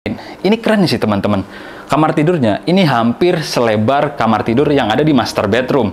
Ini keren sih teman-teman. Kamar tidurnya ini hampir selebar kamar tidur yang ada di master bedroom.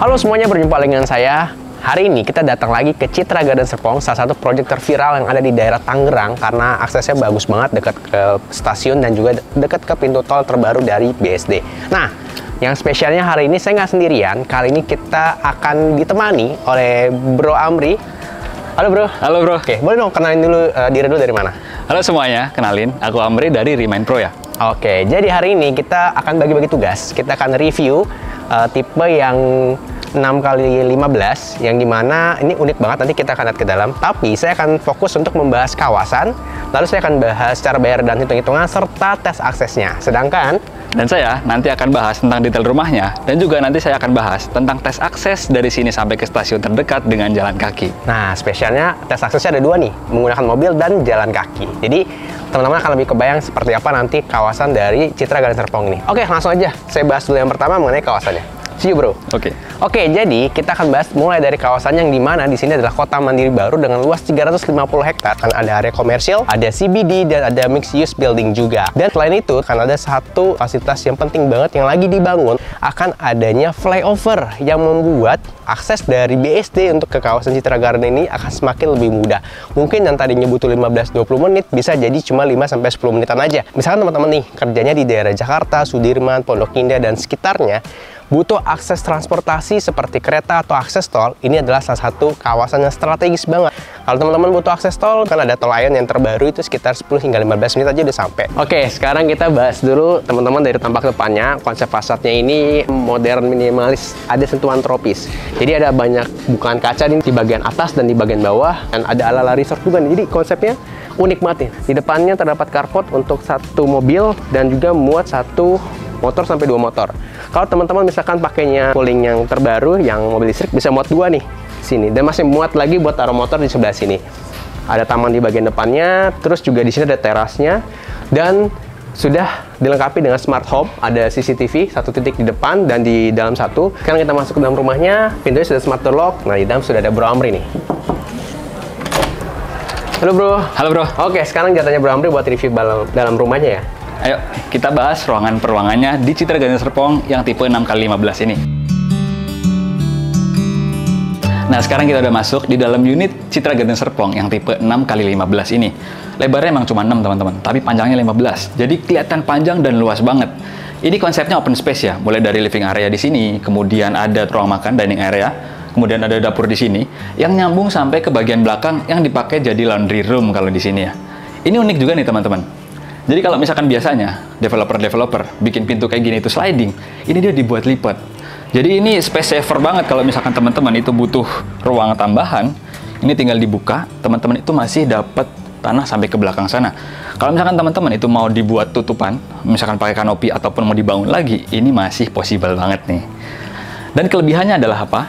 Halo semuanya, berjumpa dengan saya. Hari ini kita datang lagi ke Citra Garden Serpong, salah satu proyek terviral yang ada di daerah Tangerang karena aksesnya bagus banget, dekat ke stasiun dan juga dekat ke pintu tol terbaru dari BSD. Nah, yang spesialnya hari ini saya nggak sendirian. Kali ini kita akan ditemani oleh Bro Amri. Halo Bro. Halo Bro. Oke, boleh dong kenalin dulu diri dulu dari mana? Halo semuanya, kenalin, aku Amri dari Remind Pro ya. Oke, jadi hari ini kita akan bagi-bagi tugas. Kita akan review tipe yang 6x15, yang dimana ini unik banget, nanti kita akan lihat ke dalam. Tapi saya akan fokus untuk membahas kawasan, lalu saya akan bahas cara bayar dan hitung-hitungan serta tes aksesnya. Sedangkan dan saya nanti akan bahas tentang detail rumahnya, dan juga nanti saya akan bahas tentang tes akses dari sini sampai ke stasiun terdekat dengan jalan kaki. Nah, spesialnya tes aksesnya ada dua nih, menggunakan mobil dan jalan kaki. Jadi teman-teman akan lebih kebayang seperti apa nanti kawasan dari Citra Garden Serpong ini. Oke, langsung aja saya bahas dulu yang pertama mengenai kawasannya. See you bro. Oke. Oke, jadi kita akan bahas mulai dari kawasan yang dimana di sini adalah kota mandiri baru dengan luas 350 hektar. Kan ada area komersial, ada CBD, dan ada mixed use building juga. Dan selain itu, kan ada satu fasilitas yang penting banget yang lagi dibangun, akan adanya flyover yang membuat akses dari BSD untuk ke kawasan Citra Garden ini akan semakin lebih mudah. Mungkin yang tadinya butuh 15-20 menit bisa jadi cuma 5-10 menitan aja. Misalkan teman-teman nih kerjanya di daerah Jakarta, Sudirman, Pondok Indah, dan sekitarnya, butuh akses transportasi seperti kereta atau akses tol, ini adalah salah satu kawasan yang strategis banget. Kalau teman-teman butuh akses tol, kan ada tol layang yang terbaru itu sekitar 10 hingga 15 menit aja udah sampai. Oke, sekarang kita bahas dulu teman-teman dari tampak depannya. Konsep fasadnya ini modern minimalis, ada sentuhan tropis. Jadi ada banyak bukaan kaca di bagian atas dan di bagian bawah, dan ada ala-ala resort juga. Jadi konsepnya unik banget nih. Di depannya terdapat carport untuk satu mobil dan juga muat satu motor sampai 2 motor. Kalau teman-teman misalkan pakainya cooling yang terbaru, yang mobil listrik, bisa muat 2 nih sini, dan masih muat lagi buat taruh motor di sebelah sini. Ada taman di bagian depannya, terus juga di sini ada terasnya, dan sudah dilengkapi dengan smart home. Ada CCTV satu titik di depan dan di dalam satu. Sekarang kita masuk ke dalam rumahnya, pintunya sudah smart door lock. Nah, di dalam sudah ada Bro Amri nih. Halo Bro. Halo Bro. Oke, sekarang jatahnya Bro Amri buat review dalam rumahnya ya. Ayo, kita bahas ruangan-peruangannya di Citra Garden Serpong yang tipe 6x15 ini. Nah, sekarang kita udah masuk di dalam unit Citra Garden Serpong yang tipe 6x15 ini. Lebarnya emang cuma 6, teman-teman, tapi panjangnya 15. Jadi kelihatan panjang dan luas banget. Ini konsepnya open space ya, mulai dari living area di sini, kemudian ada ruang makan, dining area, kemudian ada dapur di sini, yang nyambung sampai ke bagian belakang yang dipakai jadi laundry room kalau di sini ya. Ini unik juga nih, teman-teman. Jadi kalau misalkan biasanya developer bikin pintu kayak gini itu sliding, ini dia dibuat lipat. Jadi ini space saver banget kalau misalkan teman-teman itu butuh ruang tambahan, ini tinggal dibuka, teman-teman itu masih dapat tanah sampai ke belakang sana. Kalau misalkan teman-teman itu mau dibuat tutupan, misalkan pakai kanopi ataupun mau dibangun lagi, ini masih possible banget nih. Dan kelebihannya adalah apa?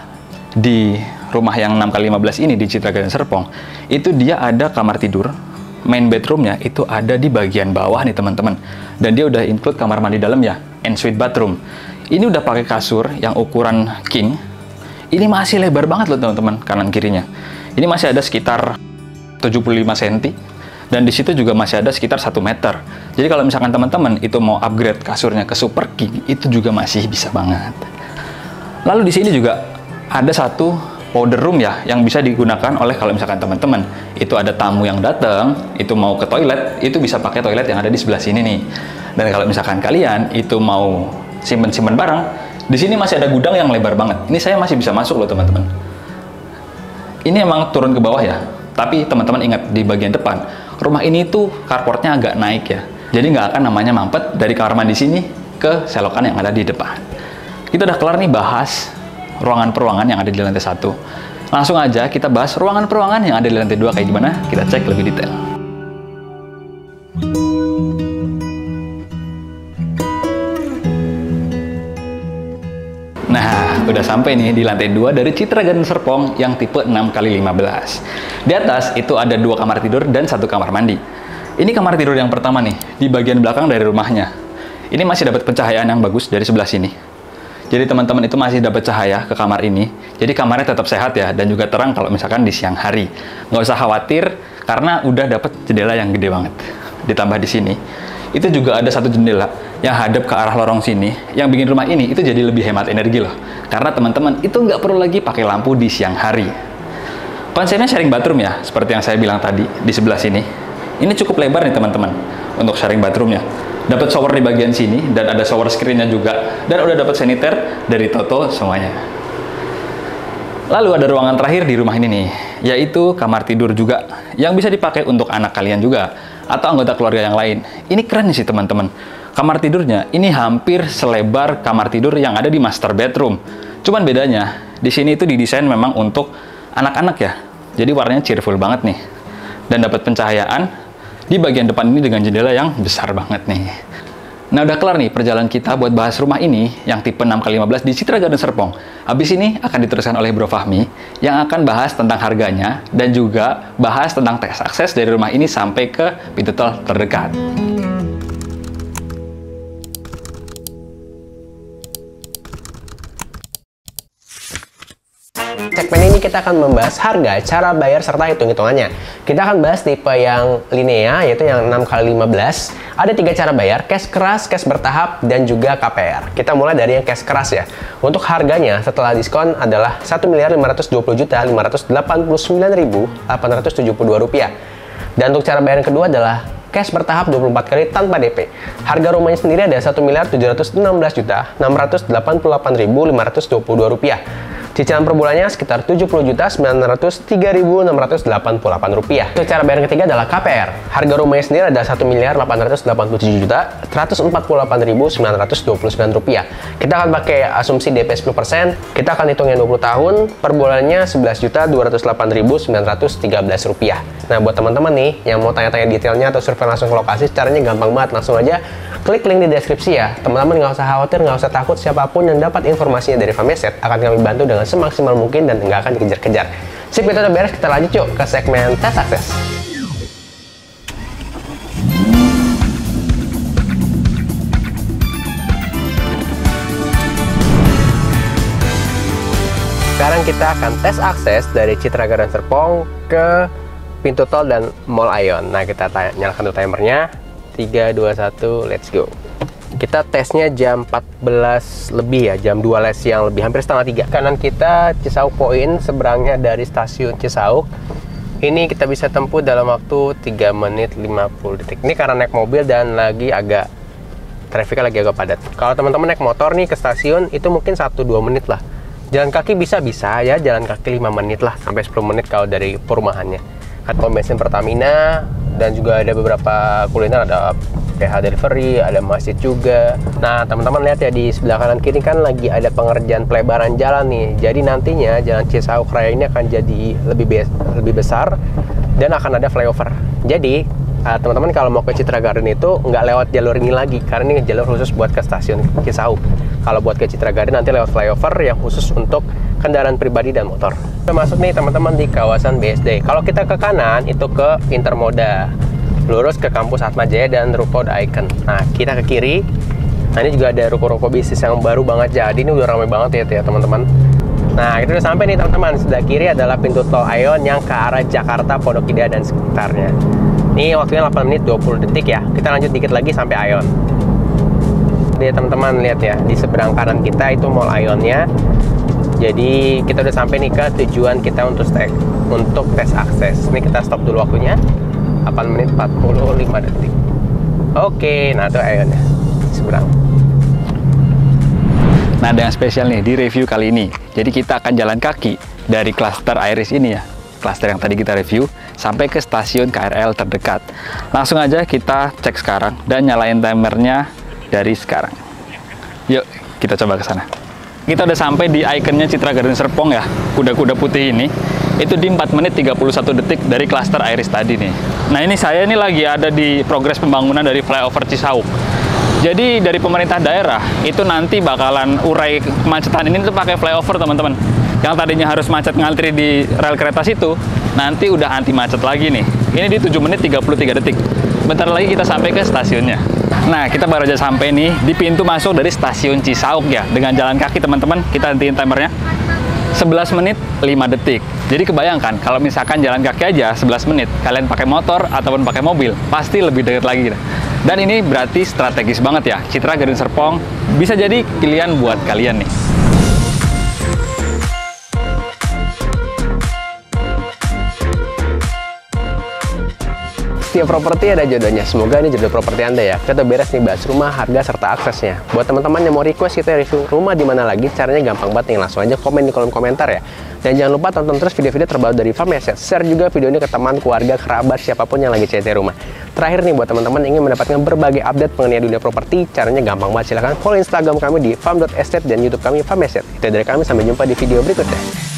Di rumah yang 6x15 ini di Citra Garden Serpong, itu dia ada kamar tidur. Main bedroomnya itu ada di bagian bawah nih teman-teman, dan dia udah include kamar mandi dalam ya, ensuite bathroom. Ini udah pakai kasur yang ukuran king. Ini masih lebar banget loh teman-teman, kanan kirinya. Ini masih ada sekitar 75 cm, dan di situ juga masih ada sekitar 1 meter. Jadi kalau misalkan teman-teman itu mau upgrade kasurnya ke super king, itu juga masih bisa banget. Lalu di sini juga ada satu powder room ya, yang bisa digunakan oleh kalau misalkan teman-teman itu ada tamu yang datang, itu mau ke toilet, itu bisa pakai toilet yang ada di sebelah sini nih. Dan kalau misalkan kalian itu mau simpen-simpen barang, di sini masih ada gudang yang lebar banget. Ini saya masih bisa masuk loh teman-teman. Ini emang turun ke bawah ya, tapi teman-teman ingat di bagian depan, rumah ini tuh carportnya agak naik ya. Jadi nggak akan namanya mampet dari kamar mandi sini ke selokan yang ada di depan. Kita udah kelar nih bahas ruangan-peruangan yang ada di lantai 1. Langsung aja kita bahas ruangan-peruangan yang ada di lantai 2 kayak gimana, kita cek lebih detail. udah sampai nih di lantai 2 dari Citra Garden Serpong yang tipe 6x15. Di atas itu ada 2 kamar tidur dan 1 kamar mandi. Ini kamar tidur yang pertama nih, di bagian belakang dari rumahnya. Ini masih dapat pencahayaan yang bagus dari sebelah sini. Jadi teman-teman itu masih dapat cahaya ke kamar ini. Jadi kamarnya tetap sehat ya, dan juga terang kalau misalkan di siang hari. Nggak usah khawatir, karena udah dapat jendela yang gede banget. Ditambah di sini, itu juga ada 1 jendela yang hadap ke arah lorong sini, yang bikin rumah ini itu jadi lebih hemat energi loh. Karena teman-teman itu nggak perlu lagi pakai lampu di siang hari. Konsepnya sharing bathroom ya, seperti yang saya bilang tadi di sebelah sini. Ini cukup lebar nih teman-teman untuk sharing bathroomnya. Dapat shower di bagian sini dan ada shower screen-nya juga, dan udah dapat saniter dari Toto semuanya. Lalu ada ruangan terakhir di rumah ini nih, yaitu kamar tidur juga yang bisa dipakai untuk anak kalian juga atau anggota keluarga yang lain. Ini keren sih teman-teman. Kamar tidurnya ini hampir selebar kamar tidur yang ada di master bedroom. Cuman bedanya, di sini itu didesain memang untuk anak-anak ya. Jadi warnanya cheerful banget nih. Dan dapat pencahayaan di bagian depan ini dengan jendela yang besar banget nih. Nah udah kelar nih perjalanan kita buat bahas rumah ini yang tipe 6x15 di Citra Garden Serpong. Habis ini akan diteruskan oleh Bro Fahmi yang akan bahas tentang harganya dan juga bahas tentang tes akses dari rumah ini sampai ke pintu tol terdekat. Segmen ini kita akan membahas harga, cara bayar, serta hitung-hitungannya. Kita akan bahas tipe yang linear, yaitu yang 6x15. Ada 3 cara bayar, cash keras, cash bertahap, dan juga KPR. Kita mulai dari yang cash keras ya. Untuk harganya setelah diskon adalah Rp1.520.589.872. Dan untuk cara bayar yang kedua adalah cash bertahap 24 kali tanpa DP. Harga rumahnya sendiri ada Rp1.716.988.522. Cicilan per bulannya sekitar Rp70.903.688. Untuk cara bayar yang ketiga adalah KPR. Harga rumahnya sendiri ada Rp1.887.304.929. Kita akan pakai asumsi DP 10%. Kita akan hitungnya 20 tahun. Per bulannya Rp11.208.913. Nah, buat teman-teman nih yang mau tanya-tanya detailnya atau survei langsung ke lokasi, caranya gampang banget. Langsung aja klik link di deskripsi ya. Teman-teman nggak usah khawatir, nggak usah takut. Siapapun yang dapat informasinya dari Fameset akan kami bantu dengan semaksimal mungkin dan nggak akan dikejar-kejar. Sip, itu udah beres. Kita lanjut yuk ke segmen tes akses. Sekarang kita akan tes akses dari Citra Garden Serpong ke pintu tol dan Mall Ion. Nah, kita nyalakan dulu timernya. 3, 2, 1, let's go. Kita tesnya jam 14 lebih ya, jam 2 siang lebih, hampir setengah 3. Kanan kita Cisauk Point, seberangnya dari stasiun Cisauk. Ini kita bisa tempuh dalam waktu 3 menit 50 detik. Ini karena naik mobil dan lagi agak trafiknya lagi agak padat. Kalau teman-teman naik motor nih ke stasiun, itu mungkin 1-2 menit lah. Jalan kaki bisa ya, jalan kaki 5 menit lah, sampai 10 menit kalau dari perumahannya. Ada bensin Pertamina, dan juga ada beberapa kuliner, ada PH Delivery, ada masjid juga. Nah, teman-teman lihat ya, di sebelah kanan kiri kan lagi ada pengerjaan pelebaran jalan nih. Jadi nantinya jalan Cisauk Raya ini akan jadi lebih besar dan akan ada flyover. Jadi teman-teman kalau mau ke Citra Garden itu nggak lewat jalur ini lagi, karena ini jalur khusus buat ke stasiun Cisauk. Kalau buat ke Citra Garden nanti lewat flyover yang khusus untuk kendaraan pribadi dan motor. Kita masuk nih teman-teman di kawasan BSD. Kalau kita ke kanan itu ke Intermoda, lurus ke kampus Atmajaya dan ruko The Icon. Nah, kita ke kiri. Nah, ini juga ada ruko-ruko bisnis yang baru banget jadi. Ini udah ramai banget ya teman-teman. Nah, kita udah sampai nih teman-teman. Sebelah kiri adalah pintu tol Ion yang ke arah Jakarta, Pondok Indah dan sekitarnya. Ini waktunya 8 menit 20 detik ya. Kita lanjut dikit lagi sampai Ion. Jadi teman-teman lihat ya, di seberang kanan kita itu Mall Ionnya. Jadi kita udah sampai nih ke tujuan kita untuk tes akses. Ini kita stop dulu waktunya. 8 menit 45 detik. Oke, nah itu Ionnya seberang. Nah, ada yang spesial nih di review kali ini. Jadi kita akan jalan kaki dari klaster Iris ini ya, klaster yang tadi kita review, sampai ke stasiun KRL terdekat. Langsung aja kita cek sekarang dan nyalain timernya dari sekarang. Yuk, kita coba ke sana. Kita udah sampai di ikonnya Citra Garden Serpong ya, kuda-kuda putih ini. Itu di 4 menit 31 detik dari klaster Iris tadi nih. Nah, ini saya ini lagi ada di progres pembangunan dari flyover Cisauk. Jadi dari pemerintah daerah itu nanti bakalan urai kemacetan ini tuh pakai flyover teman-teman. Yang tadinya harus macet ngantri di rel kereta situ, nanti udah anti macet lagi nih. Ini di 7 menit 33 detik. Bentar lagi kita sampai ke stasiunnya. Nah, kita baru aja sampai nih di pintu masuk dari stasiun Cisauk ya. Dengan jalan kaki teman-teman, kita hentiin timernya. 11 menit 5 detik. Jadi kebayangkan kalau misalkan jalan kaki aja 11 menit, kalian pakai motor ataupun pakai mobil, pasti lebih dekat lagi. Dan ini berarti strategis banget ya. Citra Gading Serpong bisa jadi pilihan buat kalian nih. Setiap properti ada jodohnya. Semoga ini jodoh properti Anda ya. Kita beres nih bahas rumah, harga, serta aksesnya. Buat teman-teman yang mau request kita review rumah di mana lagi, caranya gampang banget nih. Langsung aja komen di kolom komentar ya. Dan jangan lupa tonton terus video-video terbaru dari Farm Asset. Share juga video ini ke teman, keluarga, kerabat, siapapun yang lagi cari rumah. Terakhir nih, buat teman-teman yang ingin mendapatkan berbagai update mengenai dunia properti, caranya gampang banget. Silahkan follow Instagram kami di farm.estate dan YouTube kami Farm Asset. Itu dari kami, sampai jumpa di video berikutnya.